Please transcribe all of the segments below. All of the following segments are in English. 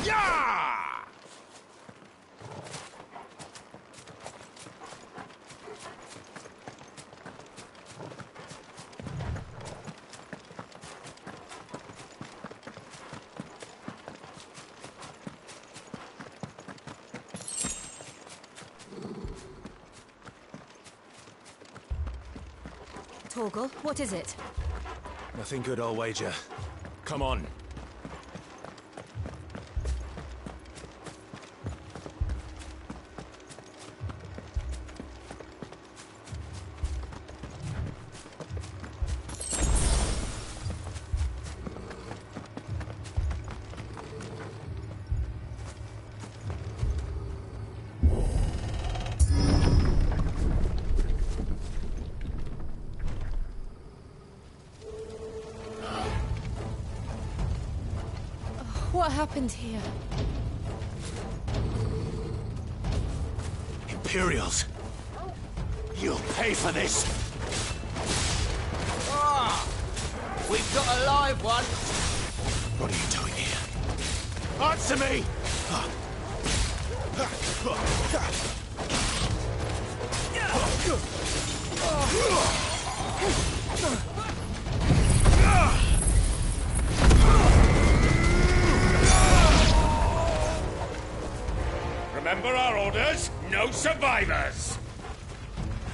Yeah! Torgal, what is it? Nothing good, I'll wager. Come on. What happened here? Imperials! You'll pay for this! Ah! We've got a live one! What are you doing here? Answer me! Remember our orders? No survivors!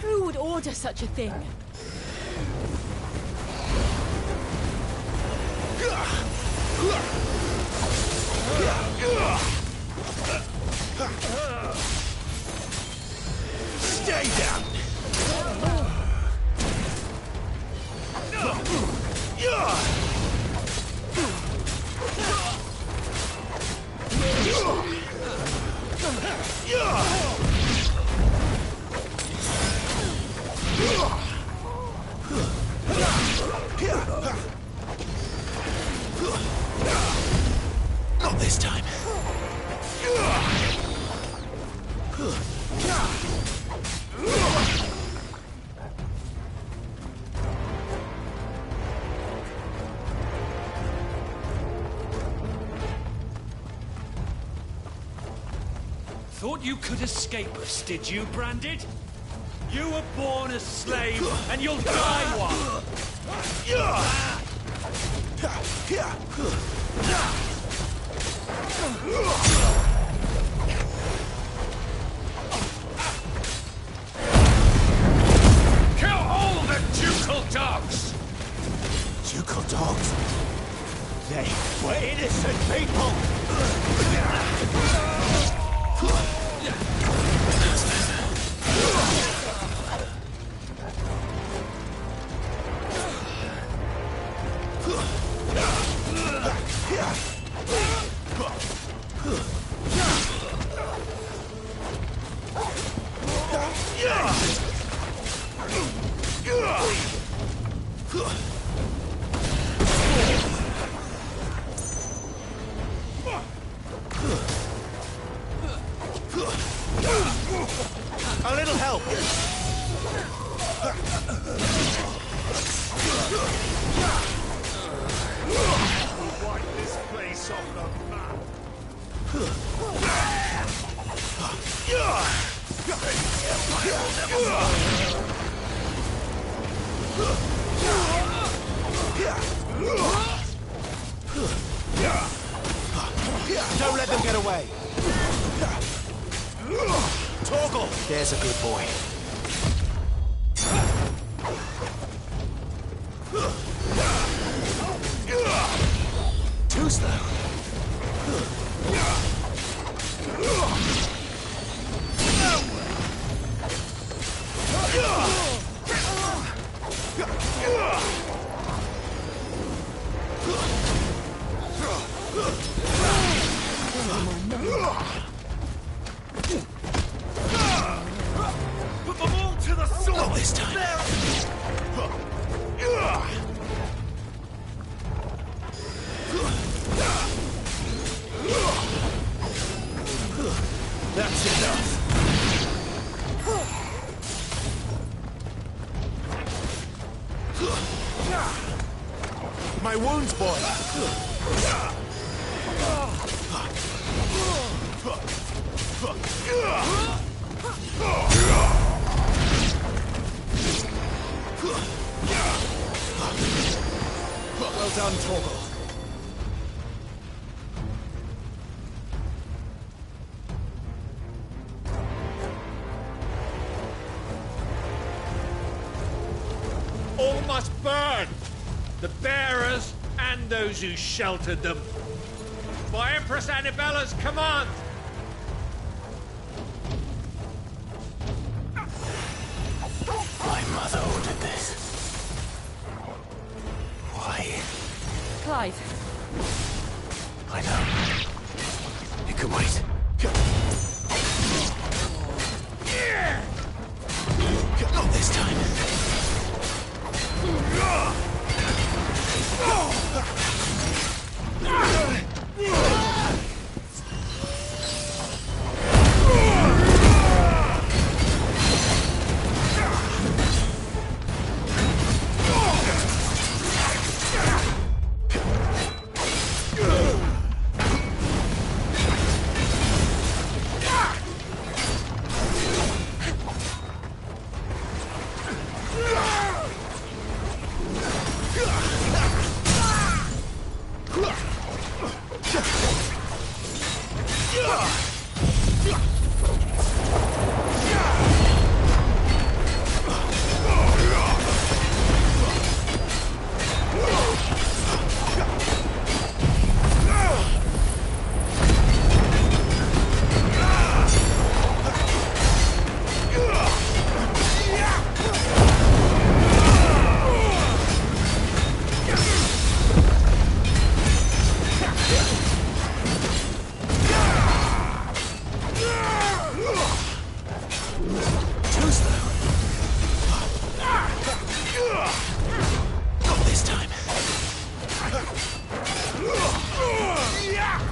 Who would order such a thing? Stay down! Not this time. Thought you could escape us, did you, Branded? You were born a slave, and you'll die one! Kill all the ducal dogs! Ducal dogs? They were innocent people! A little help! Wipe this place off the map! Don't let them get away! Torgal! There's a good boy. Too slow. Put them all to the sword! Not this time. That's enough. My wounds, boy. Well done, Torgal. All must burn! The bearers and those who sheltered them. By Empress Annibella's command! My mother ordered this. Why? Clive, I know. It can wait. Not this time.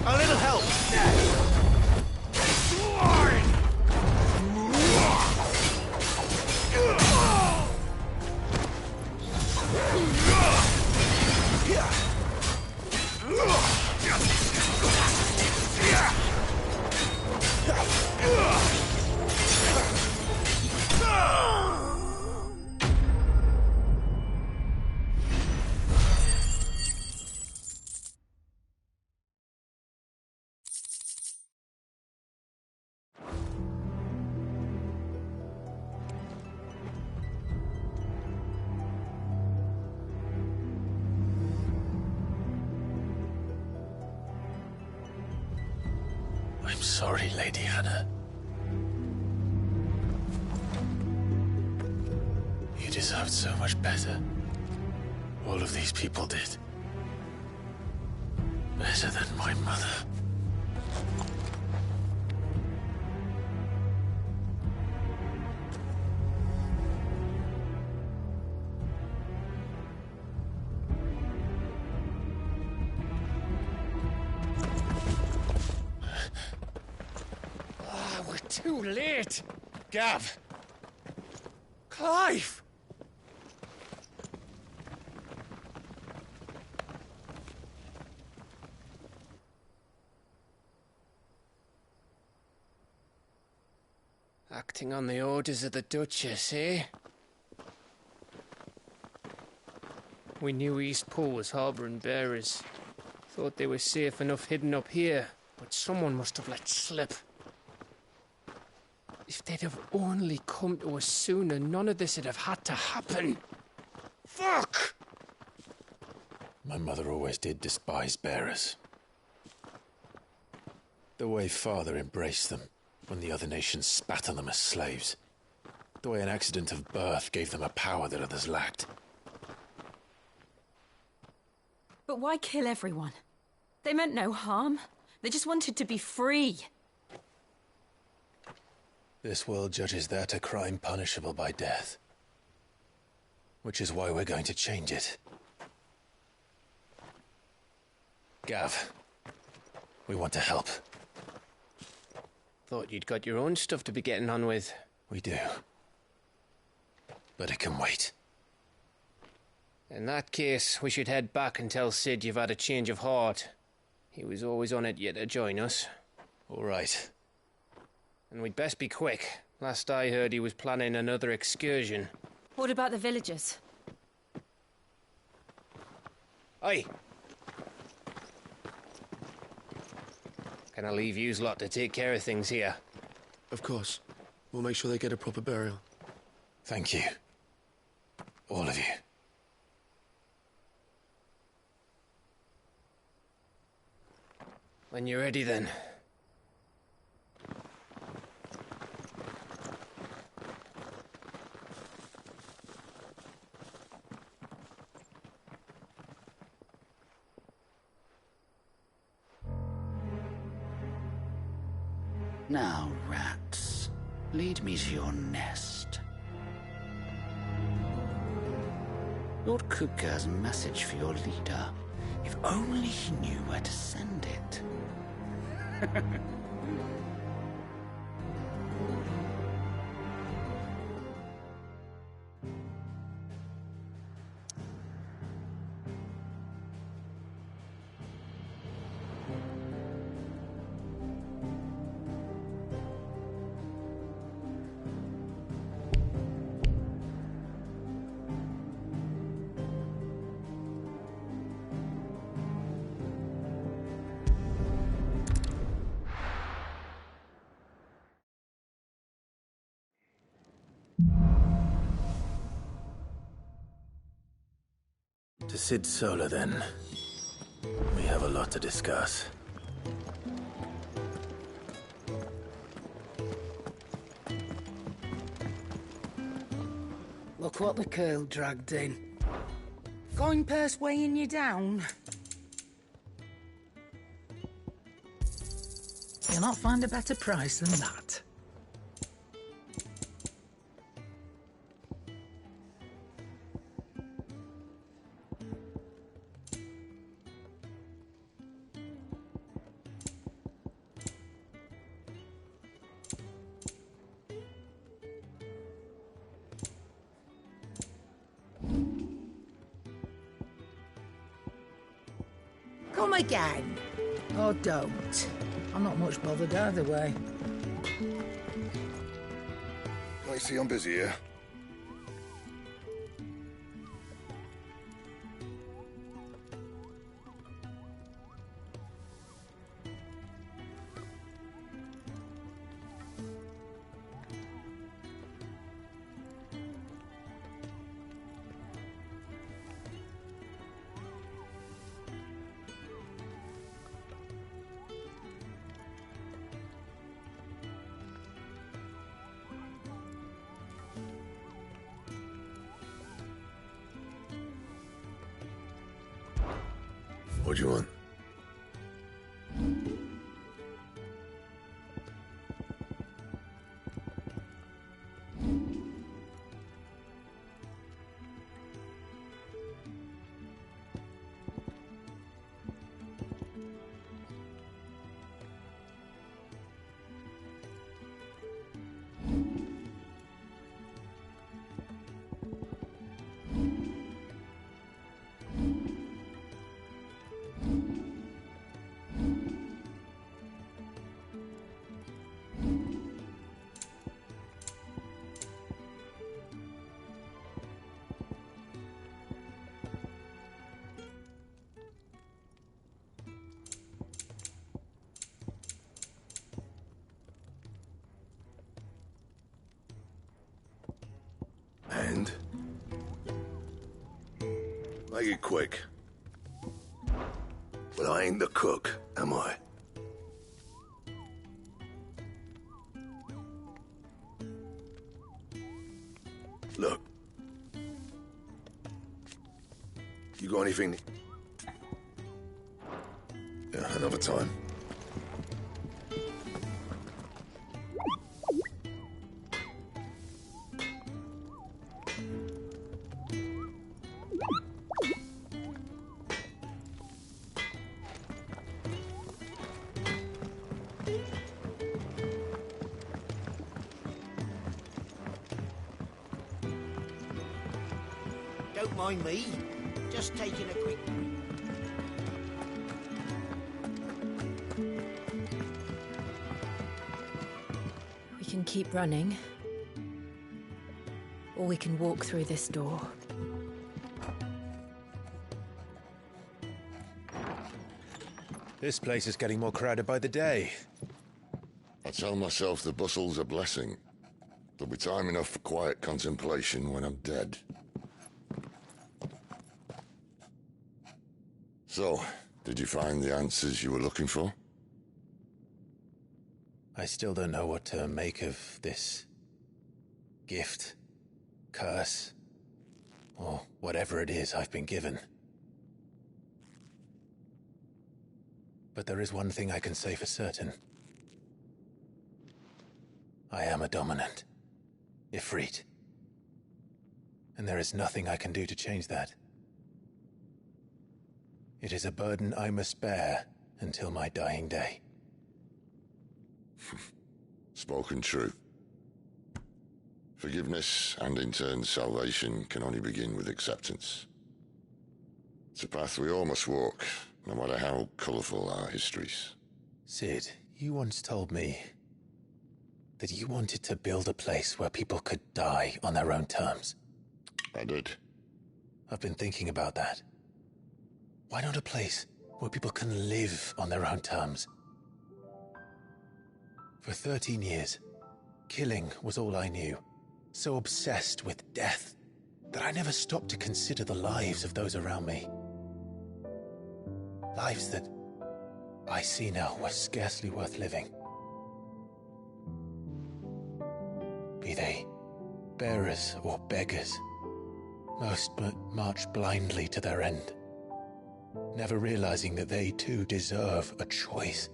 A little help. I'm sorry, Lady Hannah. You deserved so much better. All of these people did. Better than my mother. Too late! Gav! Clive! Acting on the orders of the Duchess, eh? We knew East Pool was harbouring bearers. Thought they were safe enough hidden up here, but someone must have let slip. If they'd have only come to us sooner, none of this would have had to happen. Fuck! My mother always did despise bearers. The way Father embraced them when the other nations spat on them as slaves. The way an accident of birth gave them a power that others lacked. but why kill everyone? They meant no harm. They just wanted to be free. This world judges that a crime punishable by death. Which is why we're going to change it. Gav, we want to help. Thought you'd got your own stuff to be getting on with. We do. But it can wait. In that case, we should head back and tell Sid you've had a change of heart. He was always on it yet to join us. All right. And we'd best be quick. Last I heard he was planning another excursion. What about the villagers? Aye. Can I leave yous lot to take care of things here? Of course. We'll make sure they get a proper burial. Thank you. All of you. When you're ready, then. Now, rats, lead me to your nest. Lord Kupka has a message for your leader. If only he knew where to send it. To Sid Solar, then. We have a lot to discuss. Look what the curl dragged in. Going purse weighing you down. You'll not find a better price than that. Come again. Or don't. I'm not much bothered either way. I see I'm busy here. What do you want? And? Make it quick. But I ain't the cook, am I? Look. You got anything? Yeah, another time. Don't mind me. Just taking a quick break. keep running, or we can walk through this door. This place is getting more crowded by the day. I tell myself the bustle's a blessing. There'll be time enough for quiet contemplation when I'm dead. So, did you find the answers you were looking for? I still don't know what to make of this gift, curse, or whatever it is I've been given. But there is one thing I can say for certain. I am a dominant, Ifrit. And there is nothing I can do to change that. It is a burden I must bear until my dying day. Spoken true. Forgiveness, and in turn salvation, can only begin with acceptance. It's a path we all must walk, no matter how colourful our histories. Sid, you once told me that you wanted to build a place where people could die on their own terms. I did. I've been thinking about that. Why not a place where people can live on their own terms? For 13 years, killing was all I knew. So obsessed with death that I never stopped to consider the lives of those around me. Lives that I see now were scarcely worth living. Be they bearers or beggars, most but march blindly to their end, never realizing that they too deserve a choice.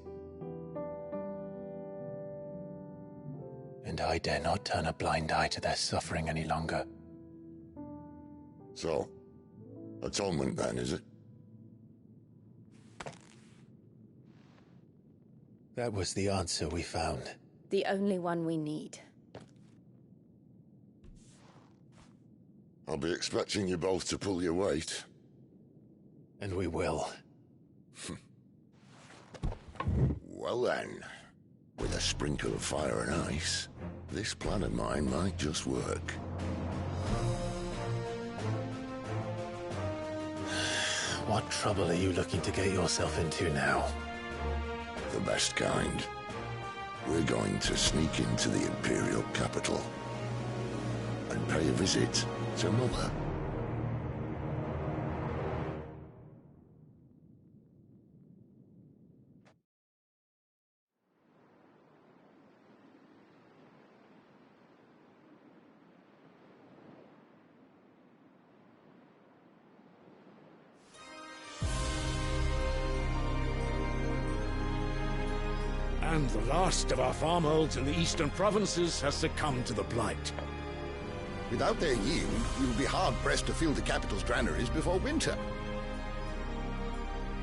And I dare not turn a blind eye to their suffering any longer. So, atonement then, is it? That was the answer we found. The only one we need. I'll be expecting you both to pull your weight. And we will. Well then, with a sprinkle of fire and ice, this plan of mine might just work. What trouble are you looking to get yourself into now? The best kind. We're going to sneak into the Imperial capital and pay a visit to Mother. And the last of our farmholds in the eastern provinces has succumbed to the Blight. Without their yield, we will be hard-pressed to fill the capital's granaries before winter.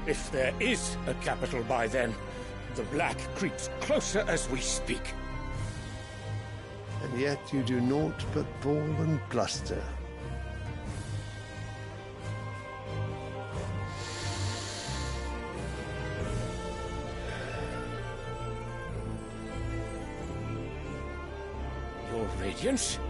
If there is a capital by then, the Black creeps closer as we speak. And yet you do naught but bawl and bluster. Your Radiance?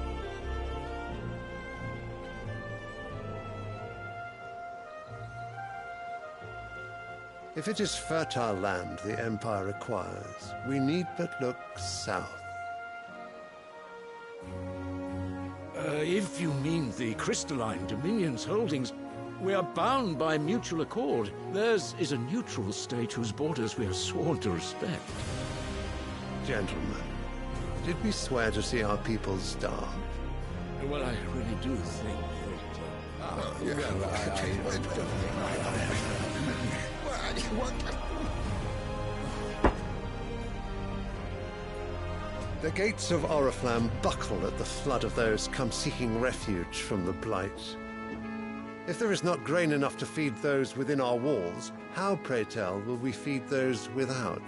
If it is fertile land the Empire requires, we need but look south. If you mean the crystalline Dominion's holdings, we are bound by mutual accord. Theirs is a neutral state whose borders we are sworn to respect. Gentlemen, did we swear to see our people starve? Well, I really do think The gates of Oriflamme buckle at the flood of those come seeking refuge from the Blight. If there is not grain enough to feed those within our walls, how, pray tell, will we feed those without?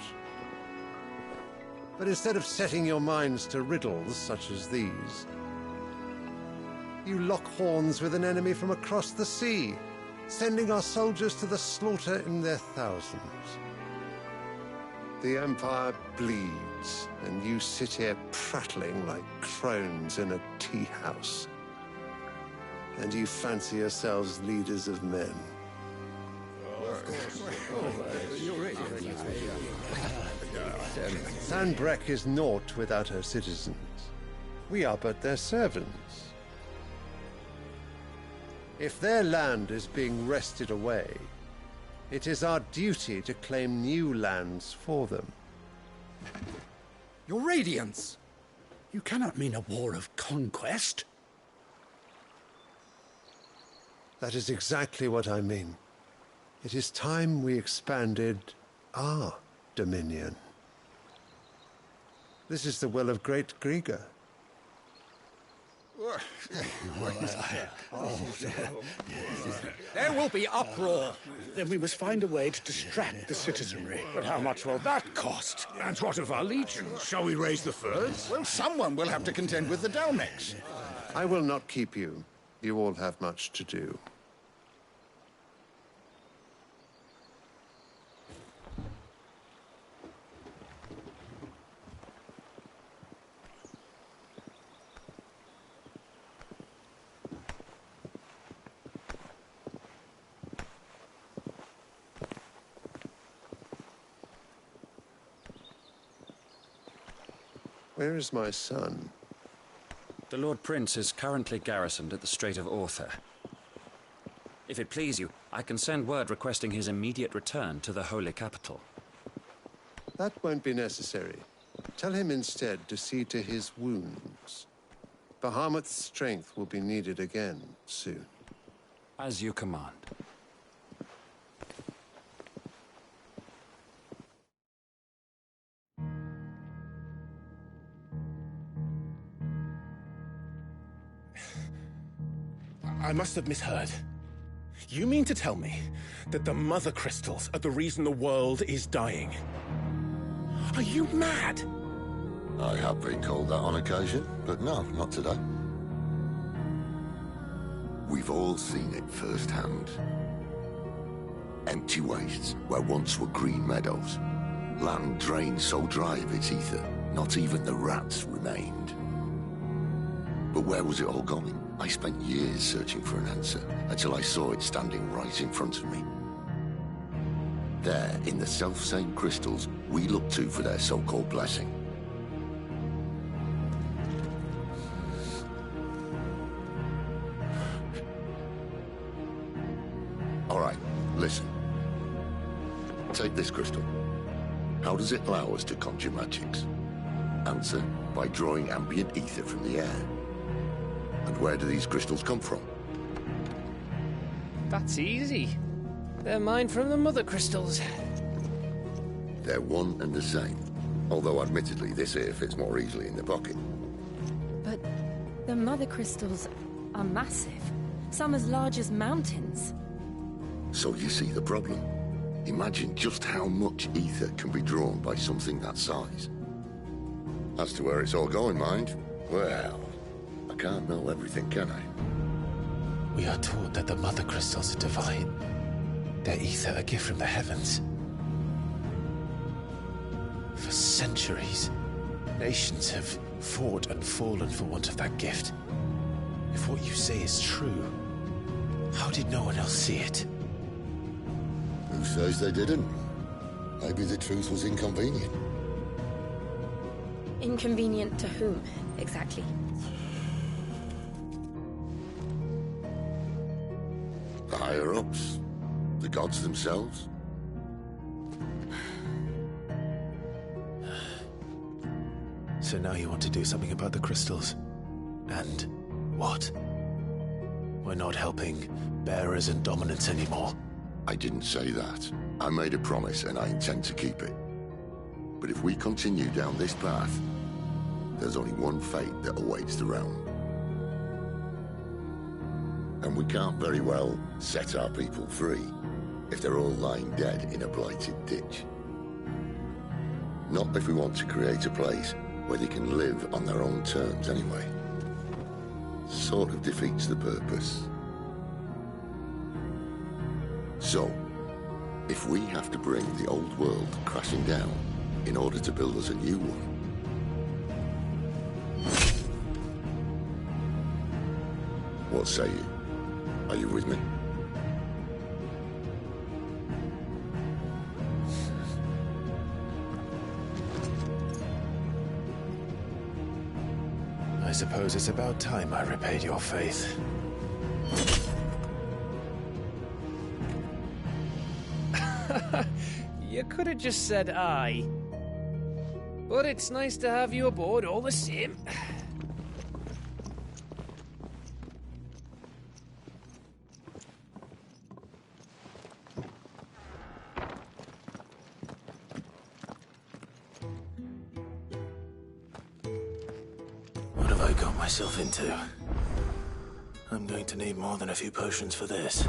But instead of setting your minds to riddles such as these, you lock horns with an enemy from across the sea, sending our soldiers to the slaughter in their thousands. The Empire bleeds, and you sit here prattling like crones in a tea house. And you fancy yourselves leaders of men. Sanbreque is naught without her citizens. We are but their servants. If their land is being wrested away, it is our duty to claim new lands for them. Your Radiance! You cannot mean a war of conquest. That is exactly what I mean. It is time we expanded our dominion. This is the will of great Grieger. There will be uproar. Then we must find a way to distract the citizenry. But how much will that cost? And what of our legions? Shall we raise the furs? Well, someone will have to contend with the Dalnecs. I will not keep you. You all have much to do. Where is my son? The Lord Prince is currently garrisoned at the Strait of Arthur. If it please you, I can send word requesting his immediate return to the Holy Capital. That won't be necessary. Tell him instead to see to his wounds. Bahamut's strength will be needed again soon. As you command. I must have misheard. You mean to tell me that the Mother Crystals are the reason the world is dying? Are you mad? I have been called that on occasion, but no, not today. We've all seen it firsthand. Empty wastes where once were green meadows. Land drained so dry of its ether, not even the rats remained. But where was it all going? I spent years searching for an answer, until I saw it standing right in front of me. There, in the self-same crystals we look to for their so-called blessing. All right, listen. Take this crystal. How does it allow us to conjure magics? Answer, by drawing ambient ether from the air. And where do these crystals come from? That's easy. They're mine from the Mother Crystals. They're one and the same. Although admittedly this here fits more easily in the pocket. But the Mother Crystals are massive. Some as large as mountains. So you see the problem. Imagine just how much ether can be drawn by something that size. As to where it's all going, mind, well, I can't know everything, can I? We are taught that the Mother Crystals are divine. Their ether a gift from the heavens. For centuries, nations have fought and fallen for want of that gift. If what you say is true, how did no one else see it? Who says they didn't? Maybe the truth was inconvenient. Inconvenient to whom, exactly? The higher-ups? The gods themselves? So now you want to do something about the crystals? And what? We're not helping bearers and dominants anymore. I didn't say that. I made a promise and I intend to keep it. But if we continue down this path, there's only one fate that awaits the realm. And we can't very well set our people free if they're all lying dead in a blighted ditch. Not if we want to create a place where they can live on their own terms anyway. Sort of defeats the purpose. So, if we have to bring the old world crashing down, in order to build us a new one. What say you? Are you with me? I suppose it's about time I repaid your faith. You could have just said aye. But it's nice to have you aboard all the same. What have I got myself into? I'm going to need more than a few potions for this.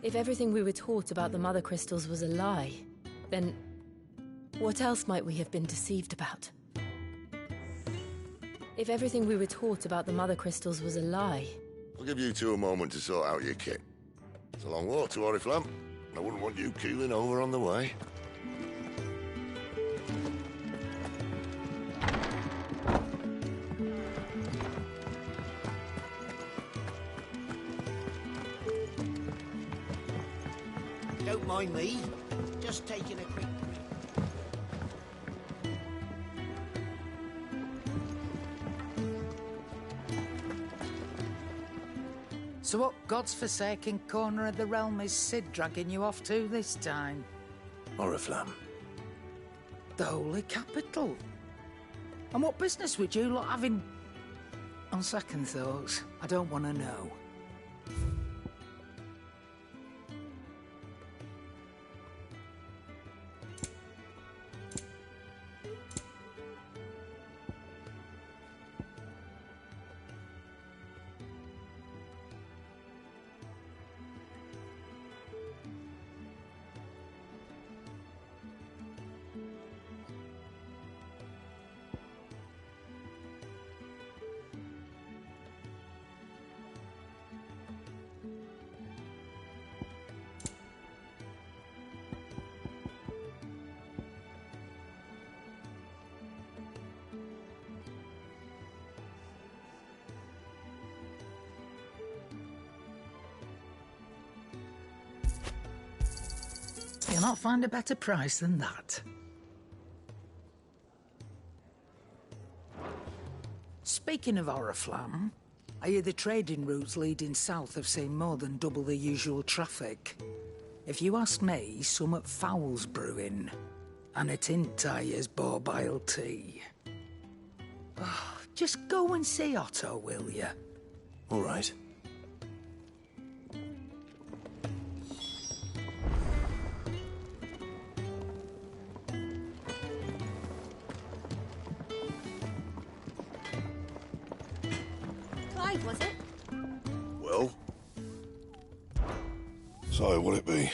If everything we were taught about the Mother Crystals was a lie, then what else might we have been deceived about? If everything we were taught about the Mother Crystals was a lie... I'll give you two a moment to sort out your kit. It's a long walk to Oriflamme, and I wouldn't want you keeling over on the way. Don't mind me. Just taking a quick break. So what God's forsaken corner of the realm is Sid dragging you off to this time? Oriflamme. The Holy Capital. And what business would you lot have in... On second thoughts, I don't want to know. You'll not find a better price than that. Speaking of Oriflamme, I hear the trading routes leading south have seen more than double the usual traffic. If you ask me, somewhat foul's brewing. And a Tintyre's borbile tea. Oh, just go and see Otto, will you? All right. Was it? Well? So, what'd it be?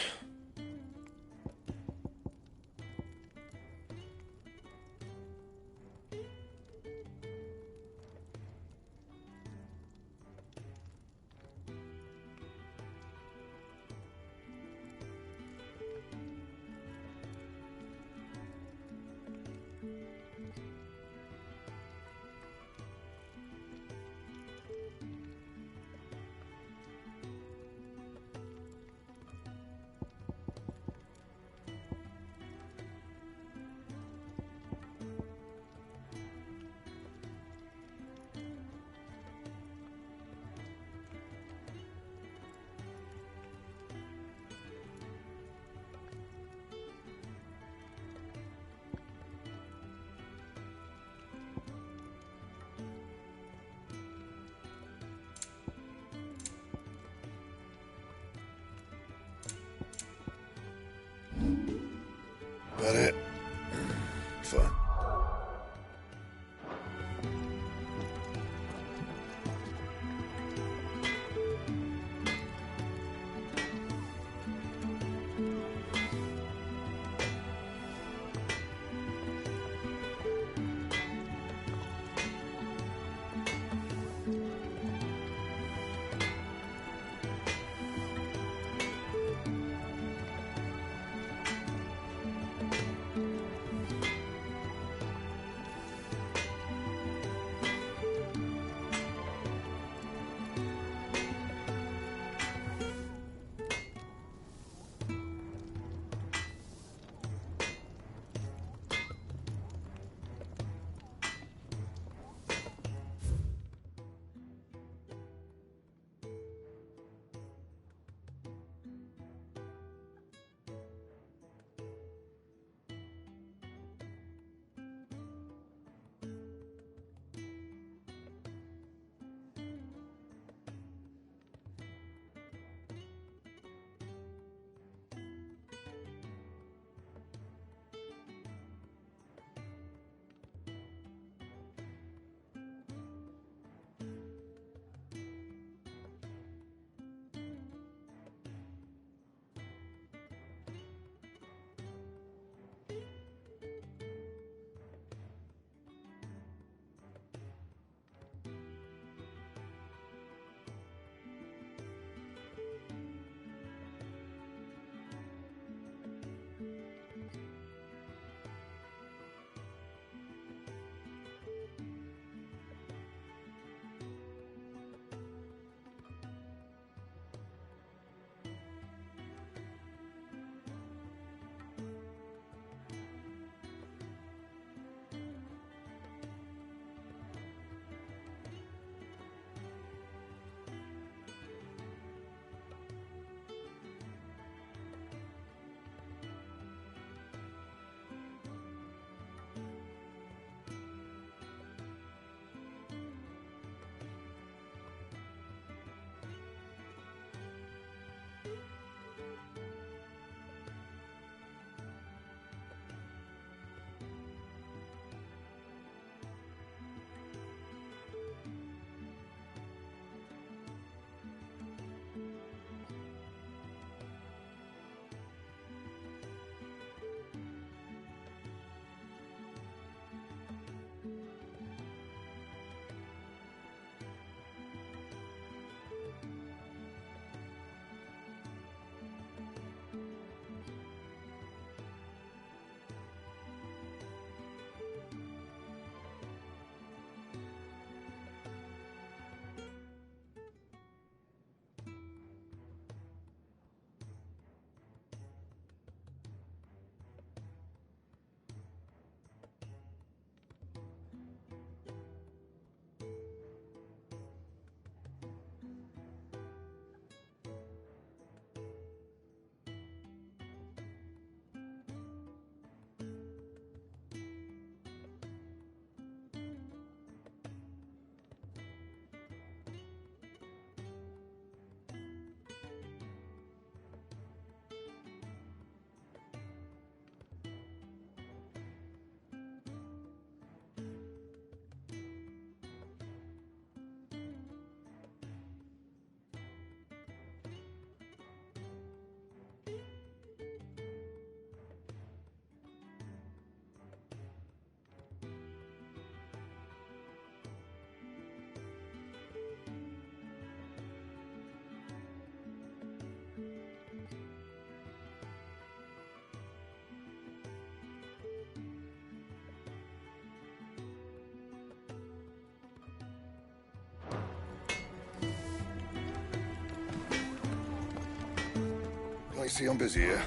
I see I'm busy here.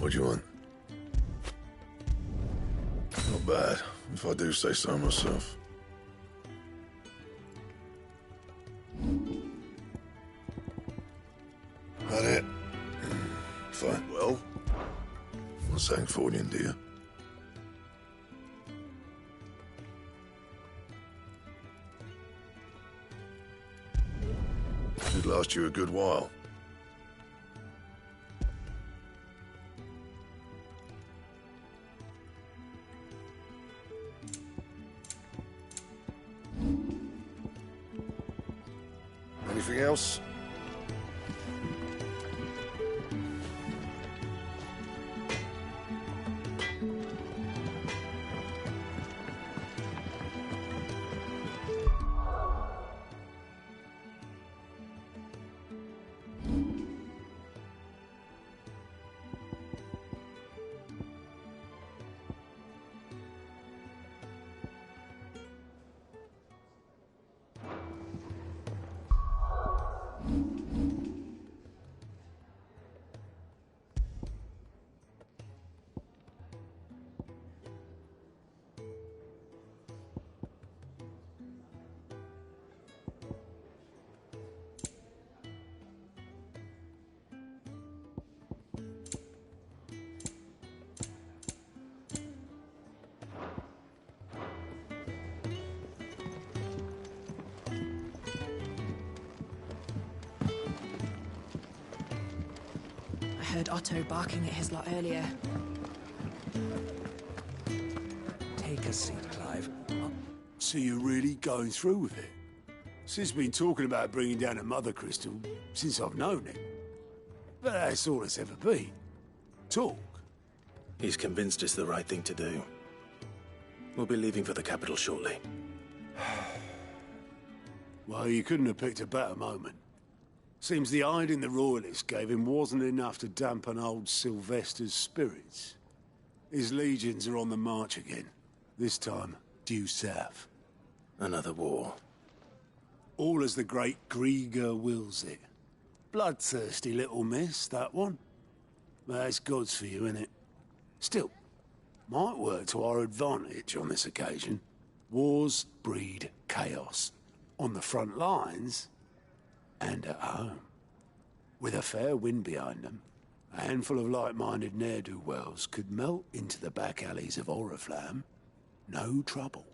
What do you want? Not bad, if I do say so myself. That it? Fine. Well, not saying for you, dear. It'd last you a good while. Anything else? I heard Otto barking at his lot earlier. Take a seat, Clive. So you're really going through with it? Sid's been talking about bringing down a mother crystal since I've known it. But that's all it's ever been. Talk. He's convinced it's the right thing to do. We'll be leaving for the capital shortly. Well, you couldn't have picked a better moment. Seems the hiding the Royalists gave him wasn't enough to dampen old Sylvester's spirits. His legions are on the march again, this time due south. Another war. All as the great Grieger wills it. Bloodthirsty little miss, that one. But that's God's for you, innit? Still, might work to our advantage on this occasion. Wars breed chaos. On the front lines, and at home. With a fair wind behind them, a handful of like-minded ne'er-do-wells could melt into the back alleys of Oriflamme. No trouble.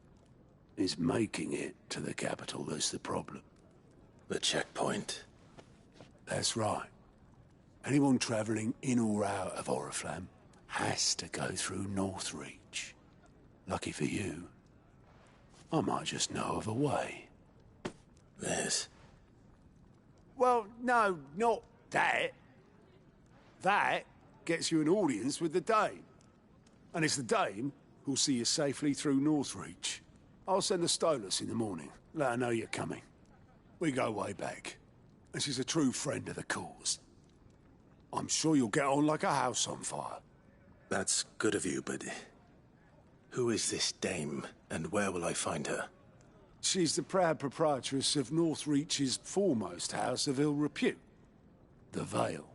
It's making it to the capital that's the problem. The checkpoint. That's right. Anyone travelling in or out of Oriflamme has to go through Northreach. Lucky for you, I might just know of a way. This? Well, no, not that. That gets you an audience with the Dame. And it's the Dame who'll see you safely through Northreach. I'll send the Stolas in the morning. Let her know you're coming. We go way back. And she's a true friend of the cause. I'm sure you'll get on like a house on fire. That's good of you, but who is this Dame, and where will I find her? She's the proud proprietress of Northreach's foremost house of ill repute, the Vale.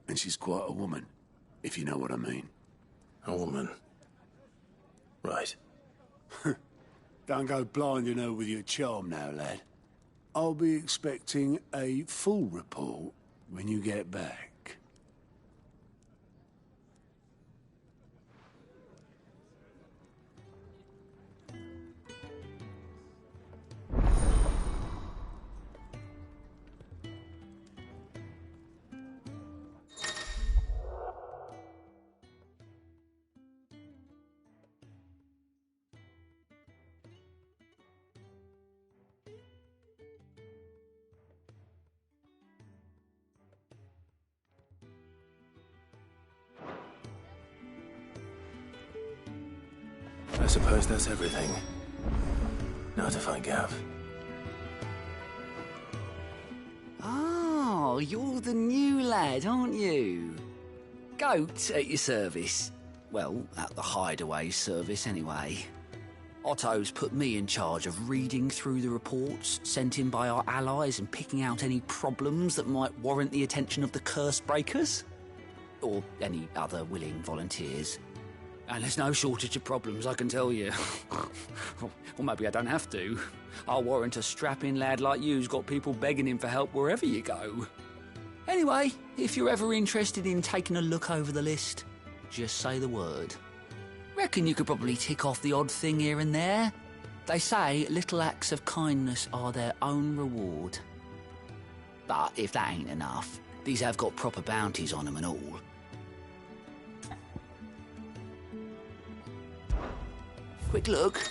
And she's quite a woman, if you know what I mean. A woman? Right. Don't go blinding her with your charm now, lad. I'll be expecting a full report when you get back. I suppose that's everything. Now to find Gav. Oh, you're the new lad, aren't you? Goat at your service. Well, at the hideaway service, anyway. Otto's put me in charge of reading through the reports sent in by our allies and picking out any problems that might warrant the attention of the curse breakers. Or any other willing volunteers. And there's no shortage of problems, I can tell you. Or maybe I don't have to. I'll warrant a strapping lad like you's got people begging him for help wherever you go. Anyway, if you're ever interested in taking a look over the list, just say the word. Reckon you could probably tick off the odd thing here and there. They say little acts of kindness are their own reward. But if that ain't enough, these have got proper bounties on them and all. Quick look.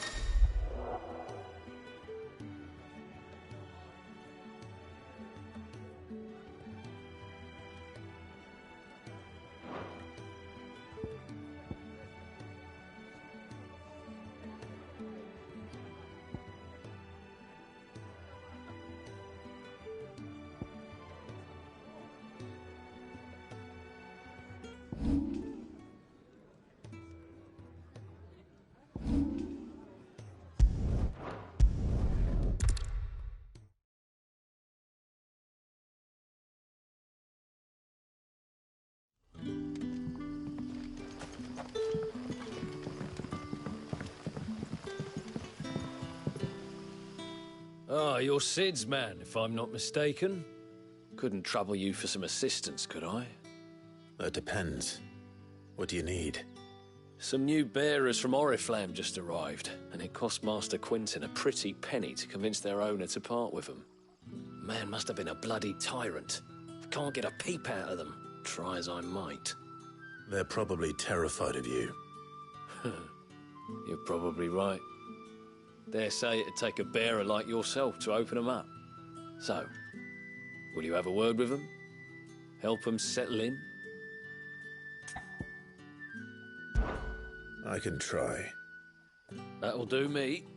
Ah, you're Sid's man, if I'm not mistaken. Couldn't trouble you for some assistance, could I? That depends. What do you need? Some new bearers from Oriflamme just arrived, and it cost Master Quinton a pretty penny to convince their owner to part with them. Man must have been a bloody tyrant. Can't get a peep out of them, try as I might. They're probably terrified of you. You're probably right. Dare say it'd take a bearer like yourself to open them up. So, will you have a word with them? Help them settle in? I can try. That'll do me.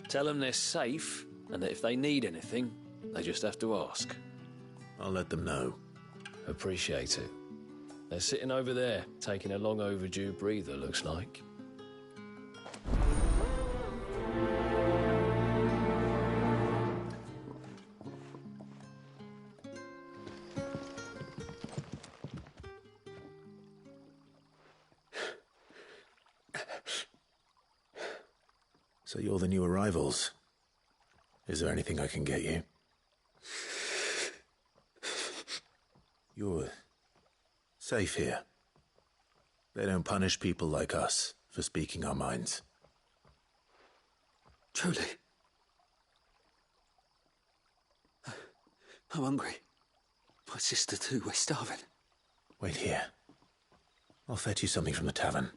Tell them they're safe, and that if they need anything, they just have to ask. I'll let them know. Appreciate it. They're sitting over there, taking a long overdue breather, looks like. So you're the new arrivals. Is there anything I can get you? You're safe here. They don't punish people like us for speaking our minds. Truly. I'm hungry. My sister too, we're starving. Wait here. I'll fetch you something from the tavern.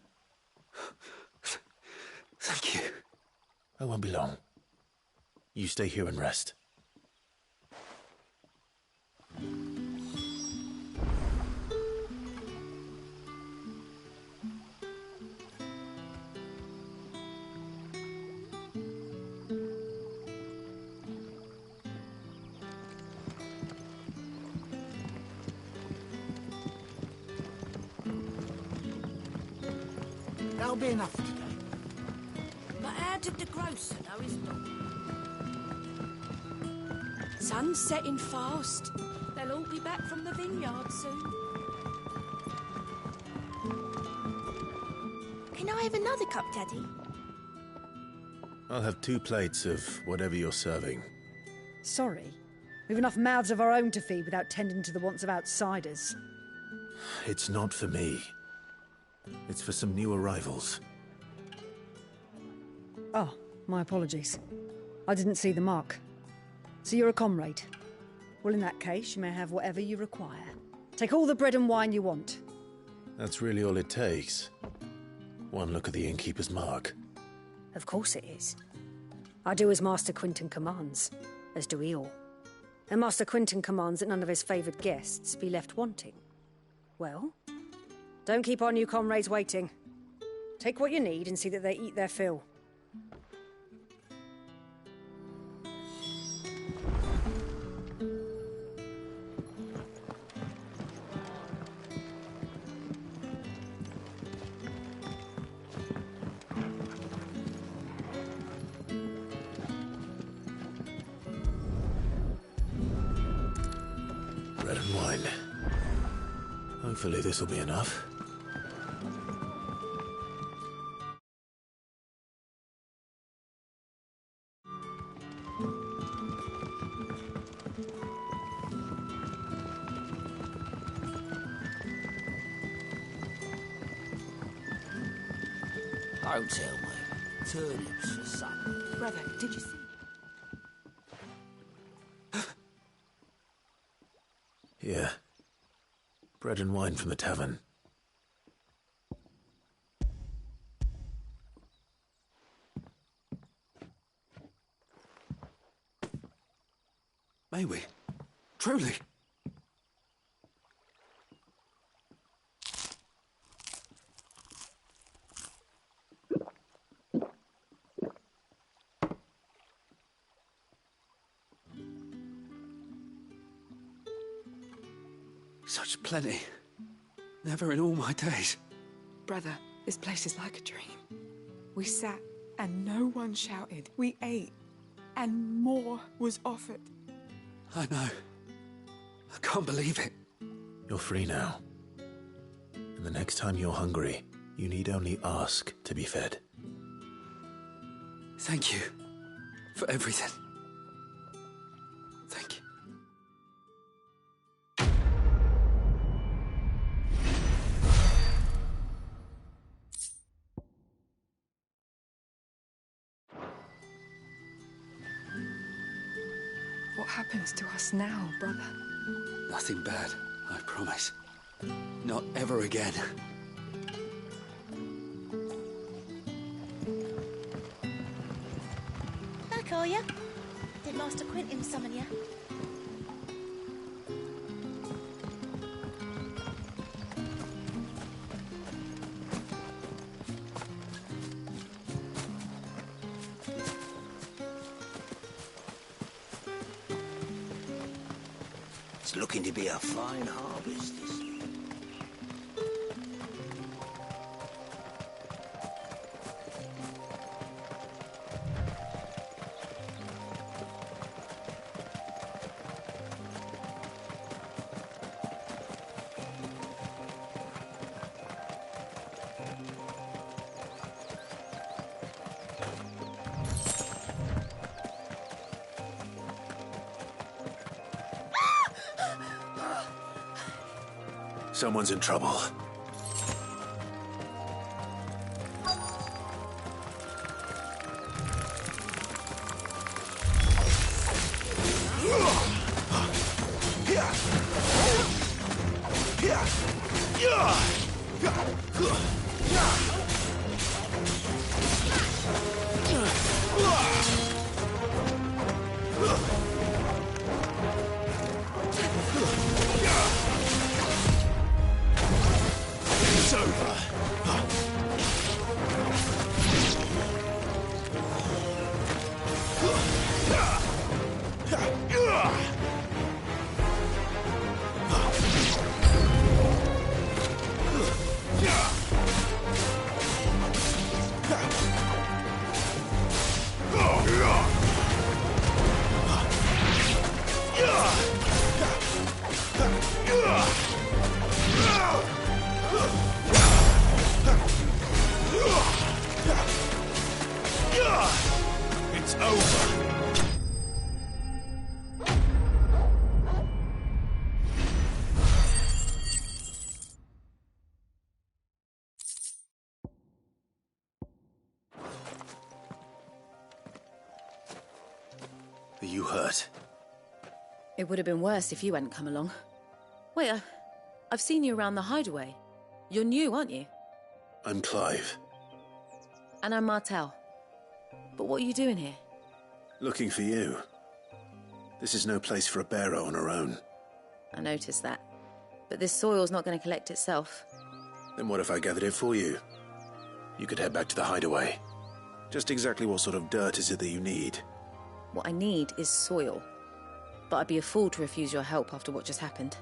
Thank you. I won't be long. You stay here and rest. That'll be enough today. But how did the grocer know his dog? Sun's setting fast. They'll all be back from the vineyard soon. Can I have another cup, Daddy? I'll have 2 plates of whatever you're serving. Sorry. We've enough mouths of our own to feed without tending to the wants of outsiders. It's not for me. It's for some new arrivals. Oh, my apologies. I didn't see the mark. So you're a comrade. Well, in that case, you may have whatever you require. Take all the bread and wine you want. That's really all it takes. One look at the innkeeper's mark. Of course it is. I do as Master Quinton commands, as do we all. And Master Quinton commands that none of his favoured guests be left wanting. Well, don't keep our new comrades waiting. Take what you need and see that they eat their fill. Bread and wine. Hopefully this'll be enough. Don't tell me. Turnips for supper. Brother, did you see? Here. Bread and wine from the tavern. May we? Truly? Such plenty. Never in all my days. Brother, this place is like a dream. We sat and no one shouted. We ate and more was offered. I know. I can't believe it. You're free now. And the next time you're hungry, you need only ask to be fed. Thank you for everything. Thank you. What happens to us now, brother? Nothing bad, I promise. Not ever again. Back, are ya? Did Master Quentin summon ya? It's looking to be a fine harvest this year. Someone's in trouble. It's over. It's over. Are you hurt? It would have been worse if you hadn't come along. Wait, I've seen you around the hideaway. You're new, aren't you? I'm Clive. And I'm Martel. But what are you doing here? Looking for you. This is no place for a bearer on her own. I noticed that. But this soil's not going to collect itself. Then what if I gathered it for you? You could head back to the hideaway. Just exactly what sort of dirt is it that you need? What I need is soil. But I'd be a fool to refuse your help after what just happened.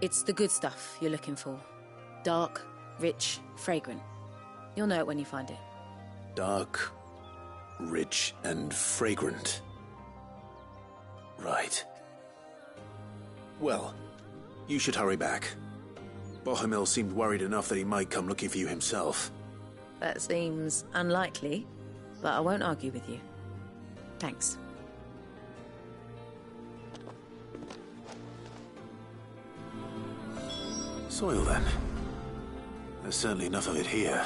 It's the good stuff you're looking for. Dark, rich, fragrant. You'll know it when you find it. Dark, rich, and fragrant. Right. Well, you should hurry back. Bohemil seemed worried enough that he might come looking for you himself. That seems unlikely, but I won't argue with you. Thanks. Soil, then. There's certainly enough of it here.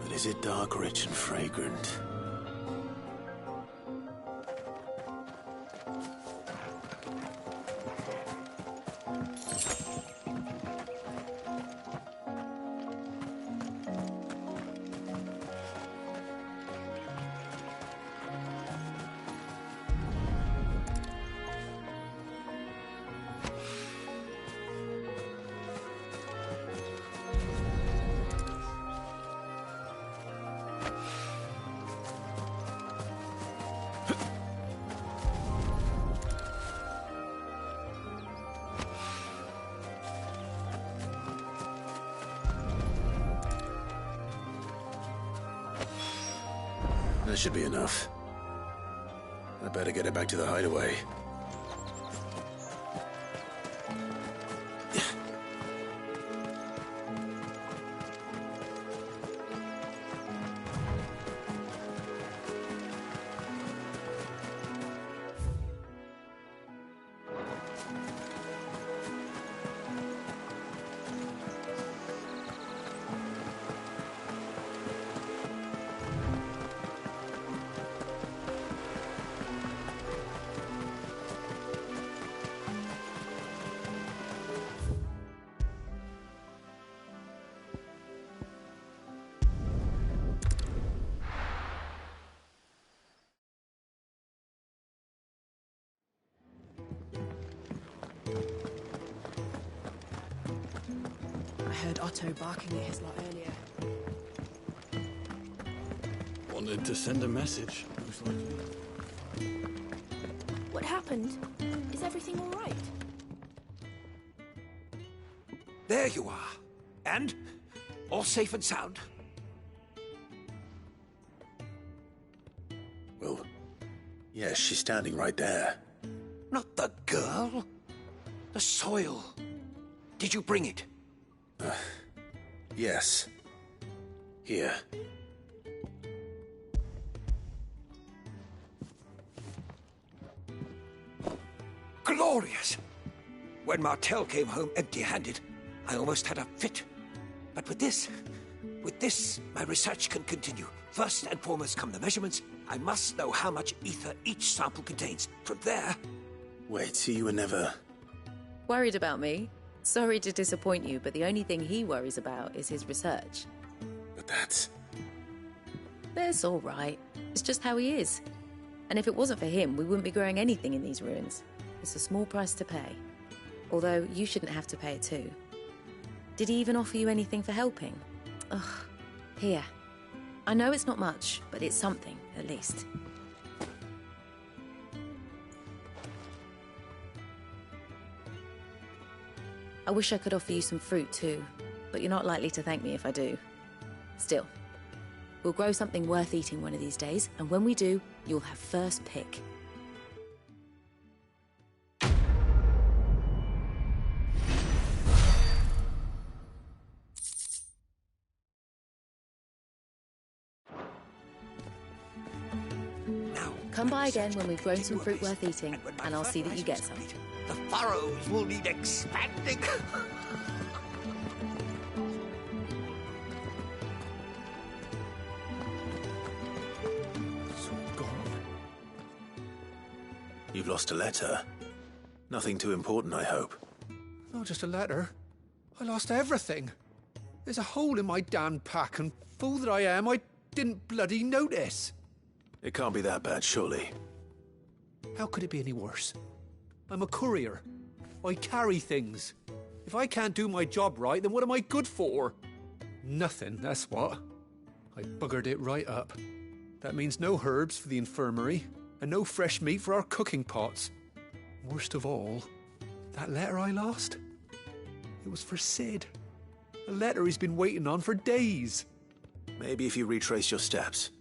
But is it dark, rich, and fragrant? That should be enough. I better get it back to the hideaway. I heard Otto barking at his lot earlier. Wanted to send a message, most likely. What happened? Is everything all right? There you are. And? All safe and sound? Well, yes, she's standing right there. Not the girl. The soil. Did you bring it? Yes. Here. Glorious! When Martel came home empty-handed, I almost had a fit. But with this, my research can continue. First and foremost come the measurements. I must know how much ether each sample contains. From there... Wait, so you were never... Worried about me? Sorry to disappoint you, but the only thing he worries about is his research. But that's all right. It's just how he is. And if it wasn't for him, we wouldn't be growing anything in these ruins. It's a small price to pay. Although, you shouldn't have to pay it too. Did he even offer you anything for helping? Ugh. Here. I know it's not much, but it's something, at least. I wish I could offer you some fruit too, but you're not likely to thank me if I do. Still, we'll grow something worth eating one of these days, and when we do, you'll have first pick. Now, come by again when we've grown some fruit worth eating, and I'll see that you get some. The furrows will need expanding. You've lost a letter. Nothing too important, I hope. Not just a letter. I lost everything. There's a hole in my damn pack, and fool that I am, I didn't bloody notice. It can't be that bad, surely. How could it be any worse? I'm a courier. I carry things. If I can't do my job right, then what am I good for? Nothing, that's what. I buggered it right up. That means no herbs for the infirmary, and no fresh meat for our cooking pots. Worst of all, that letter I lost, it was for Sid. A letter he's been waiting on for days. Maybe if you retrace your steps.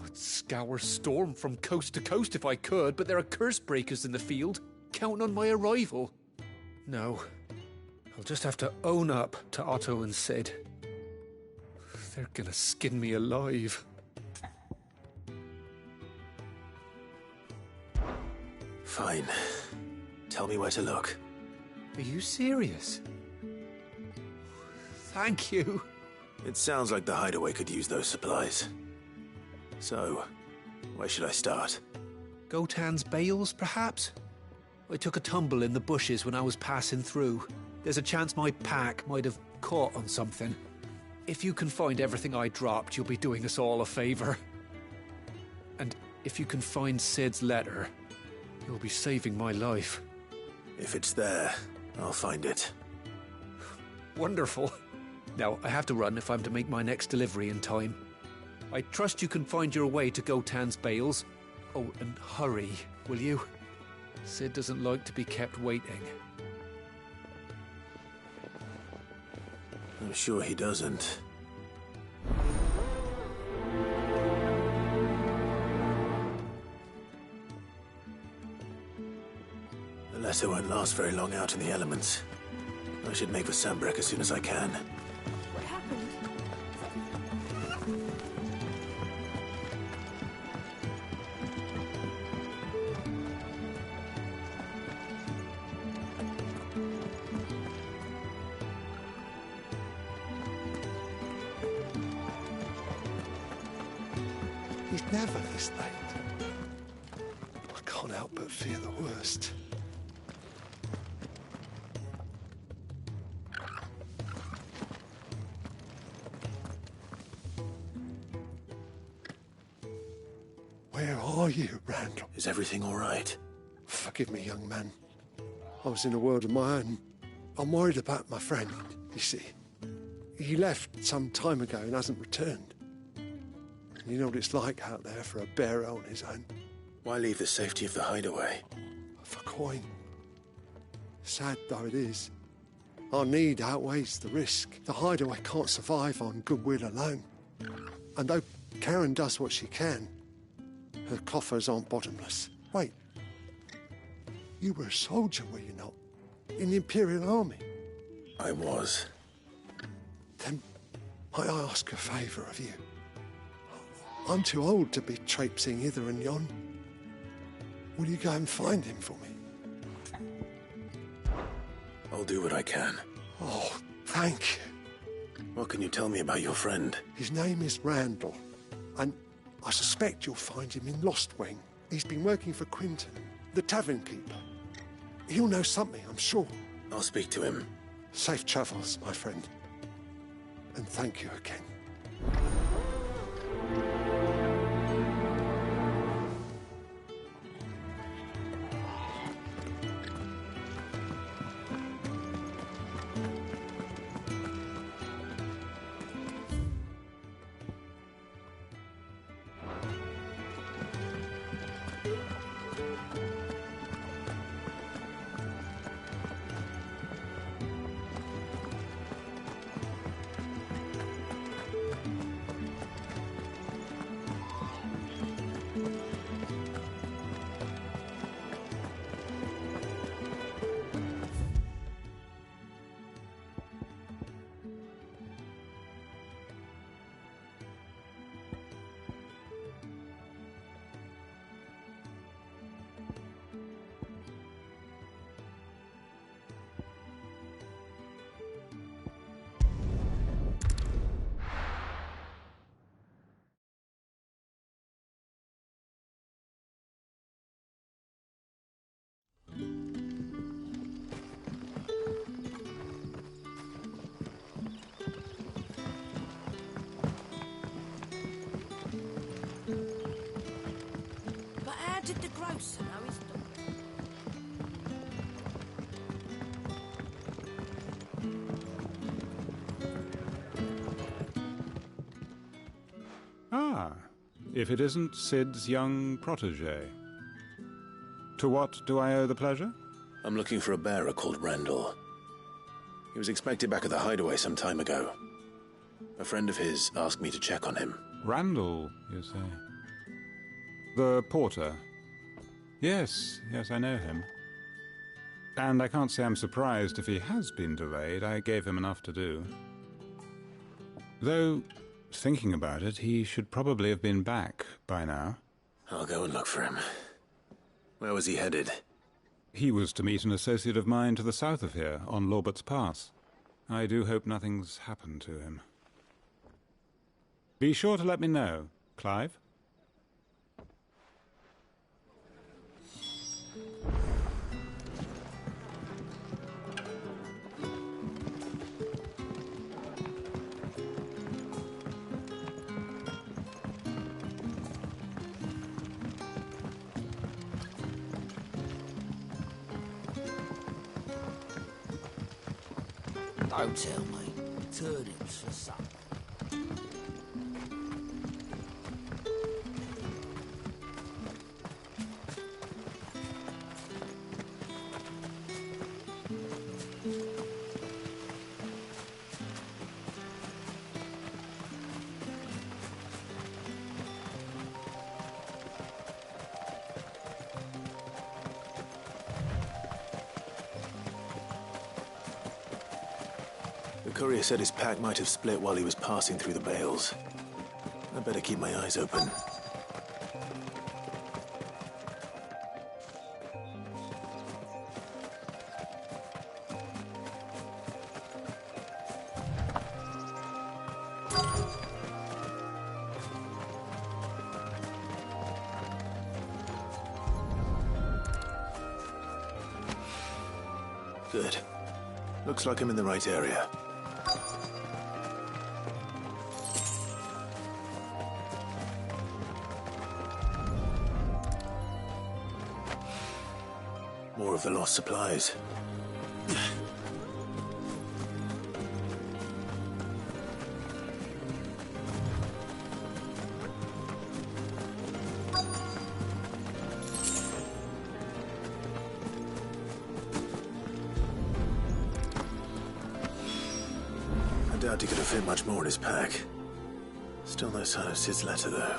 I'd scour Storm from coast to coast if I could, but there are curse breakers in the field, counting on my arrival. No, I'll just have to own up to Otto and Sid. They're gonna skin me alive. Fine. Tell me where to look. Are you serious? Thank you. It sounds like the hideaway could use those supplies. So, where should I start? Gotan's bales, perhaps? I took a tumble in the bushes when I was passing through. There's a chance my pack might have caught on something. If you can find everything I dropped, you'll be doing us all a favor. And if you can find Sid's letter, you'll be saving my life. If it's there, I'll find it. Wonderful. Now, I have to run if I'm to make my next delivery in time. I trust you can find your way to Gotan's bales. Oh, and hurry, will you? Sid doesn't like to be kept waiting. I'm sure he doesn't. The letter won't last very long out in the elements. I should make for Sambrek as soon as I can. What happened? He's never this late. I can't help but fear the worst. Where are you, Randall? Is everything all right? Forgive me, young man. I was in a world of my own. I'm worried about my friend, you see. He left some time ago and hasn't returned. You know what it's like out there for a bearer on his own. Why leave the safety of the hideaway? For coin. Sad though it is, our need outweighs the risk. The hideaway can't survive on goodwill alone. And though Karen does what she can, her coffers aren't bottomless. Wait. You were a soldier, were you not? In the Imperial Army? I was. Then might I ask a favour of you? I'm too old to be traipsing hither and yon. Will you go and find him for me? I'll do what I can. Oh, thank you. What can you tell me about your friend? His name is Randall, and I suspect you'll find him in Lostwing. He's been working for Quinton, the tavern keeper. He'll know something, I'm sure. I'll speak to him. Safe travels, my friend. And thank you again. Did the grocer know his daughter? Ah, if it isn't Sid's young protege. To what do I owe the pleasure? I'm looking for a bearer called Randall. He was expected back at the hideaway some time ago. A friend of his asked me to check on him. Randall, you say? The porter? Yes, I know him. And I can't say I'm surprised if he has been delayed. I gave him enough to do. Though, thinking about it, he should probably have been back by now. I'll go and look for him. Where was he headed? He was to meet an associate of mine to the south of here, on Lorbert's Pass. I do hope nothing's happened to him. Be sure to let me know, Clive. Don't tell me. Turnips for supper. The courier said his pack might have split while he was passing through the bales. I'd better keep my eyes open. Good. Looks like I'm in the right area. More of the lost supplies. I doubt he could have fit much more in his pack. Still no sign of Sid's letter, though.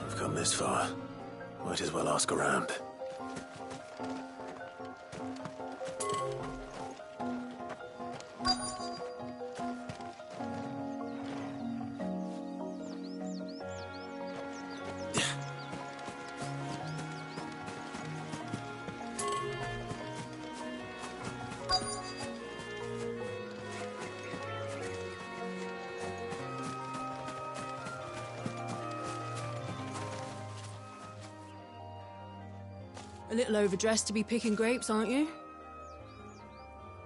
I've come this far. Might as well ask around. A little overdressed to be picking grapes, aren't you?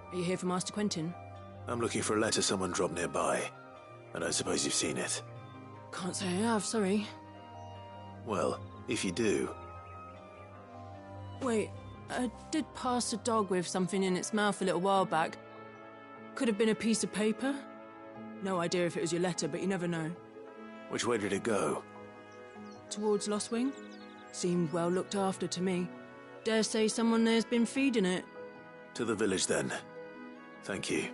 Are you here for Master Quentin? I'm looking for a letter someone dropped nearby. I don't suppose you've seen it. Can't say I have, sorry. Well, if you do... Wait, I did pass a dog with something in its mouth a little while back. Could have been a piece of paper. No idea if it was your letter, but you never know. Which way did it go? Towards Lostwing? Seemed well looked after to me. Dare say someone there's been feeding it. To the village, then. Thank you.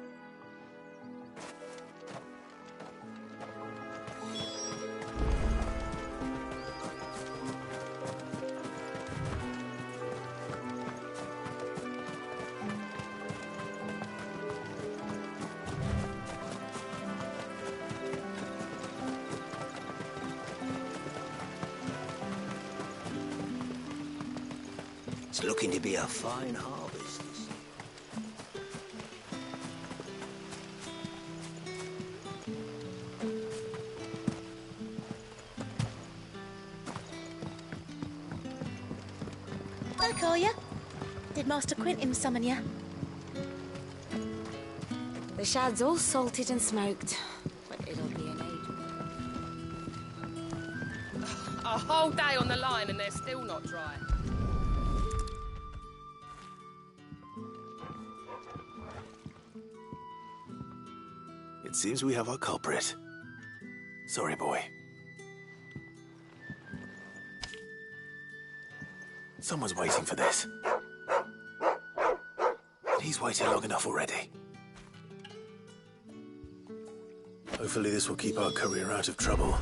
It's looking to be a fine harvest. Hi, Collier. Did Master Quentin summon you? The shad's all salted and smoked, but it'll be an age. A whole day on the line and they're still not dry. It seems we have our culprit. Sorry, boy. Someone's waiting for this. He's waited long enough already. Hopefully this will keep our courier out of trouble.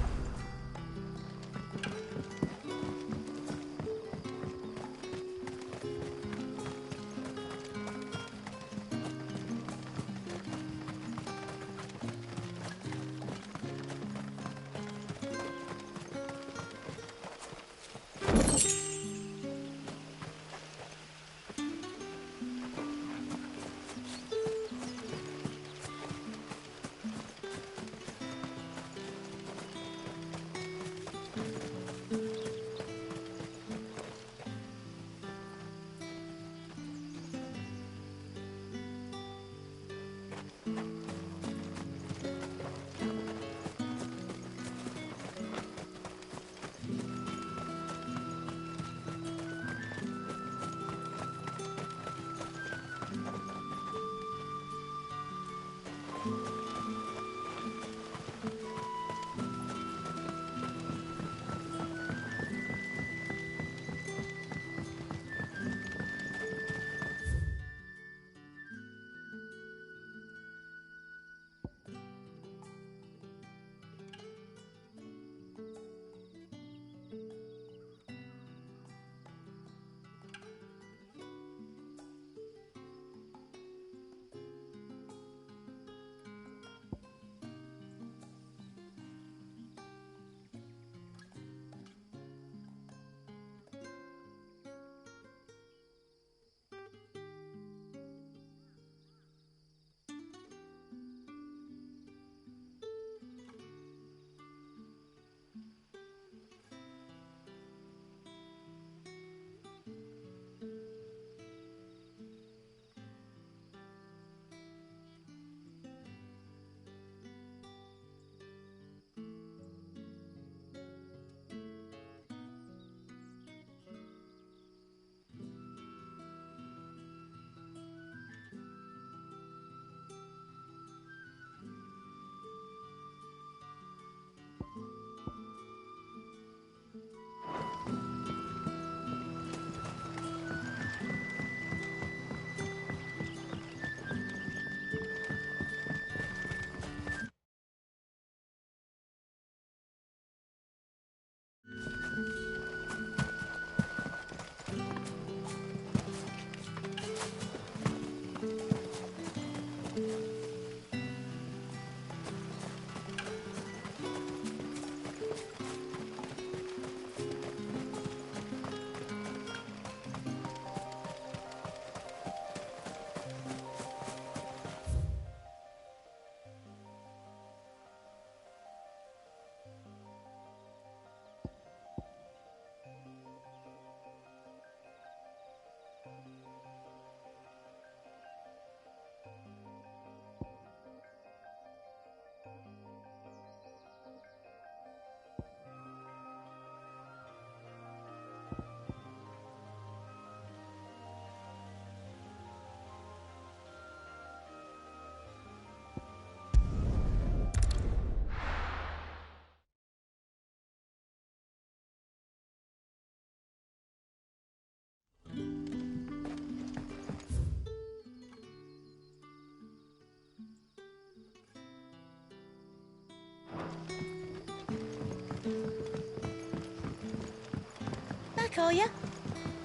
Back, are you?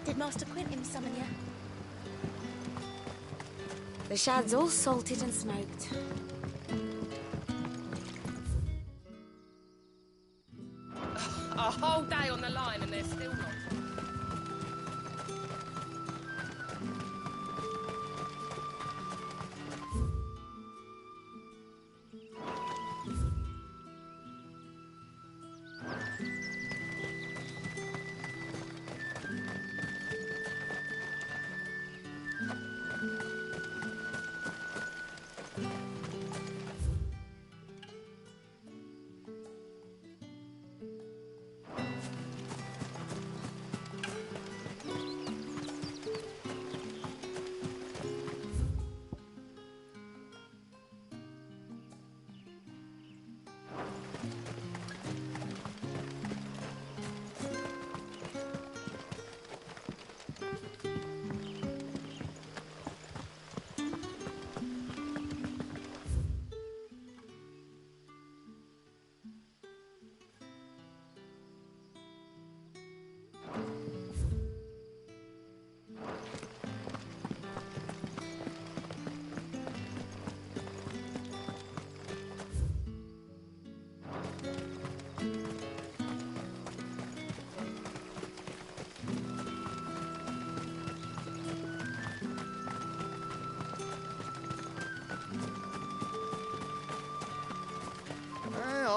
Did Master Quentin summon you? The shad's all salted and smoked. A whole day on the line and they're still not.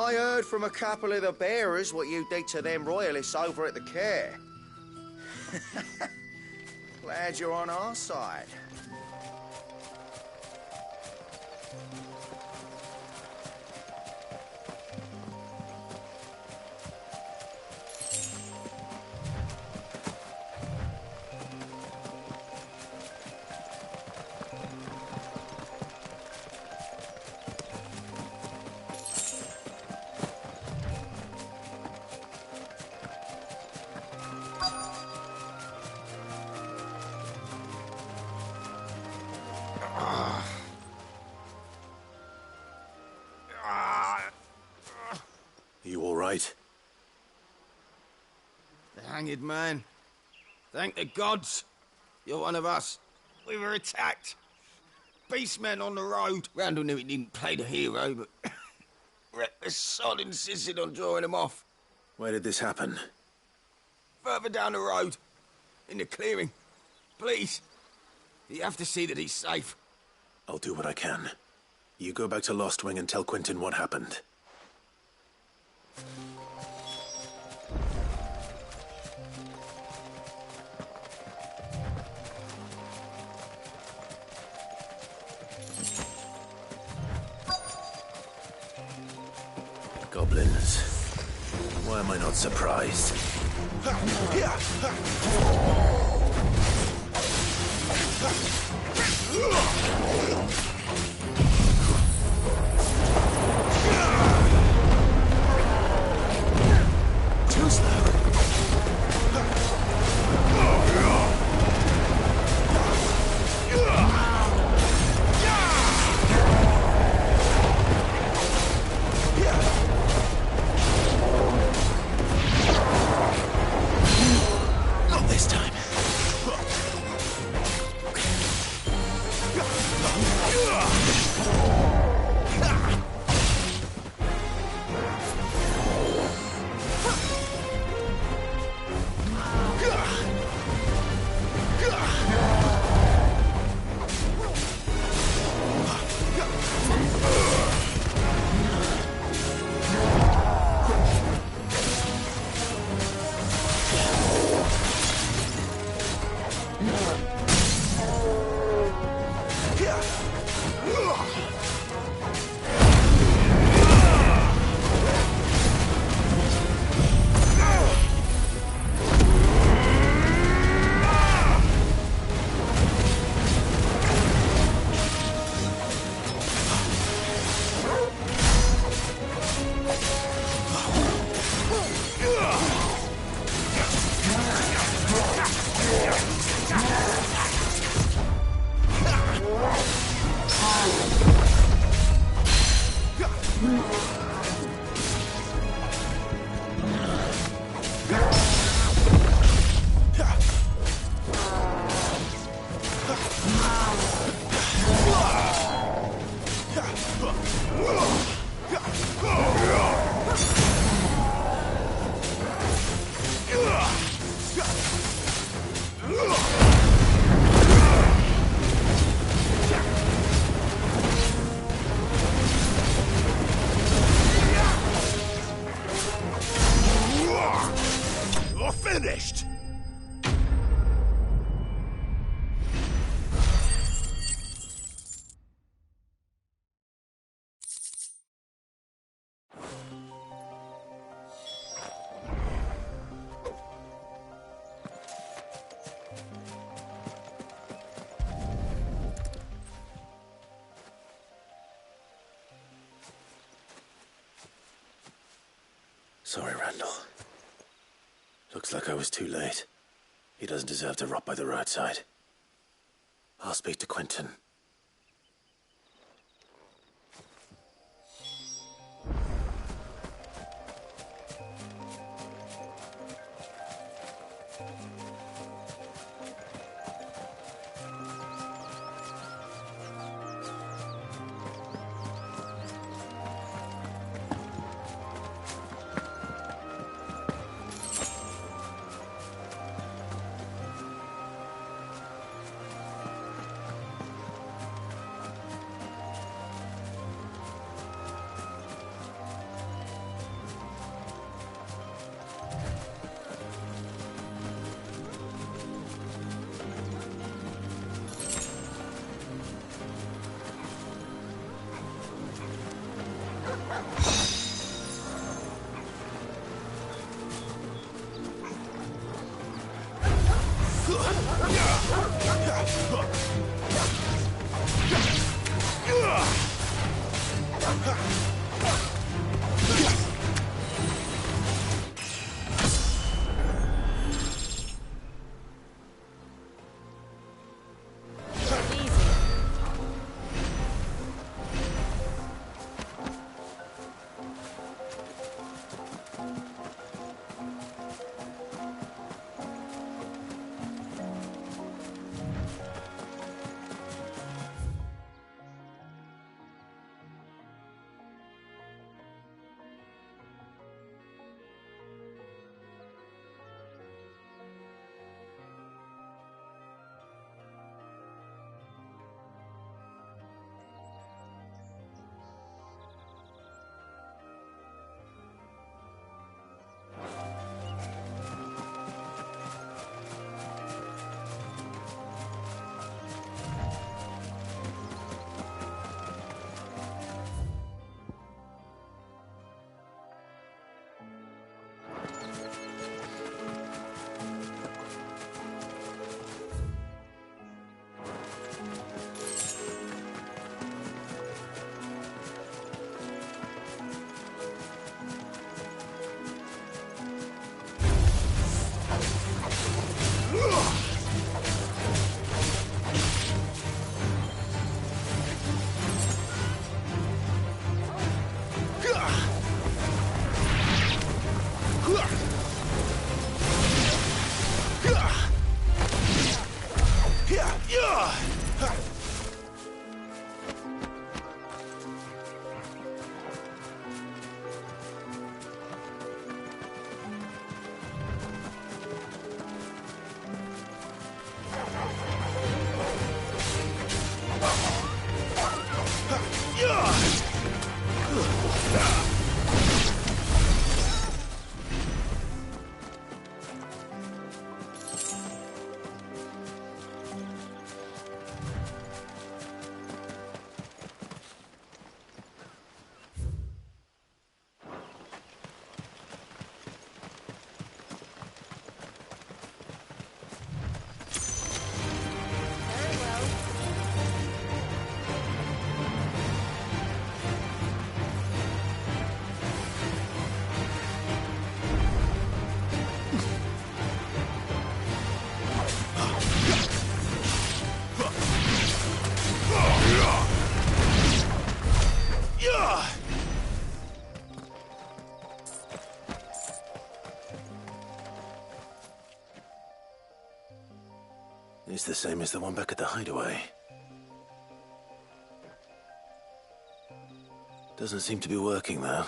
I heard from a couple of the bearers what you did to them royalists over at the Care. Glad you're on our side. You all right? The hanged man. Thank the gods. You're one of us. We were attacked. Beastmen on the road. Randall knew he didn't play the hero, but the sod insisted on drawing him off. Where did this happen? Further down the road. In the clearing. Please. You have to see that he's safe. I'll do what I can. You go back to Lost Wing and tell Quentin what happened. Goblins. Why am I not surprised? Too slow. Not this time. You're finished! Sorry, Randall. Looks like I was too late. He doesn't deserve to rot by the roadside. I'll speak to Quentin. It's the same as the one back at the hideaway. Doesn't seem to be working, though.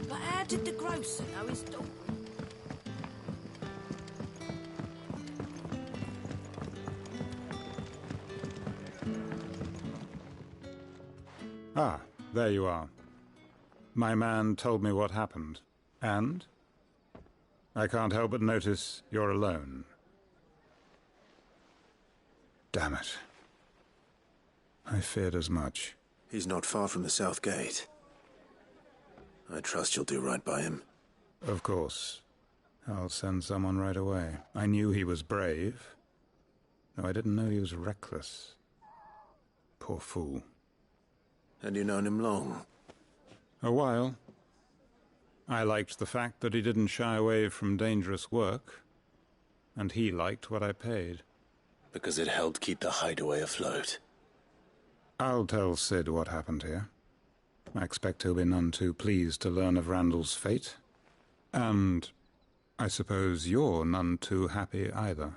But how did the grocer know his daughter? Ah, there you are. My man told me what happened. And? I can't help but notice you're alone. Damn it. I feared as much. He's not far from the south gate. I trust you'll do right by him. Of course. I'll send someone right away. I knew he was brave, though I didn't know he was reckless. Poor fool. And you known him long? A while. I liked the fact that he didn't shy away from dangerous work, and he liked what I paid. Because it helped keep the hideaway afloat. I'll tell Sid what happened here. I expect he'll be none too pleased to learn of Randall's fate. And I suppose you're none too happy either.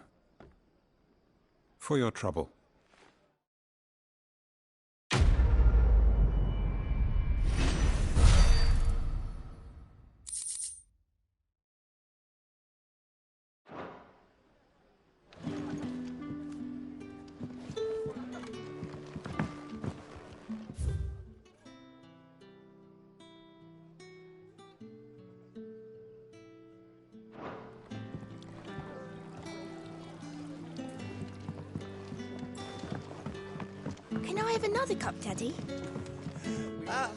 For your trouble. Can I have another cup, Daddy?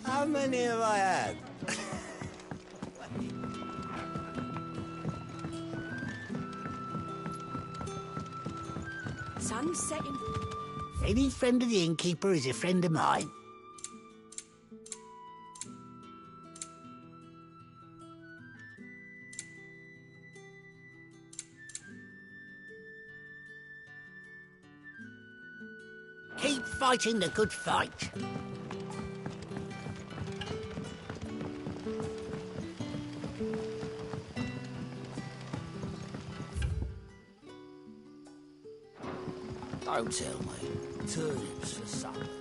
How many have I had? Sun's setting. Any friend of the innkeeper is a friend of mine. Keep fighting the good fight. Don't tell me. Turnips for supper.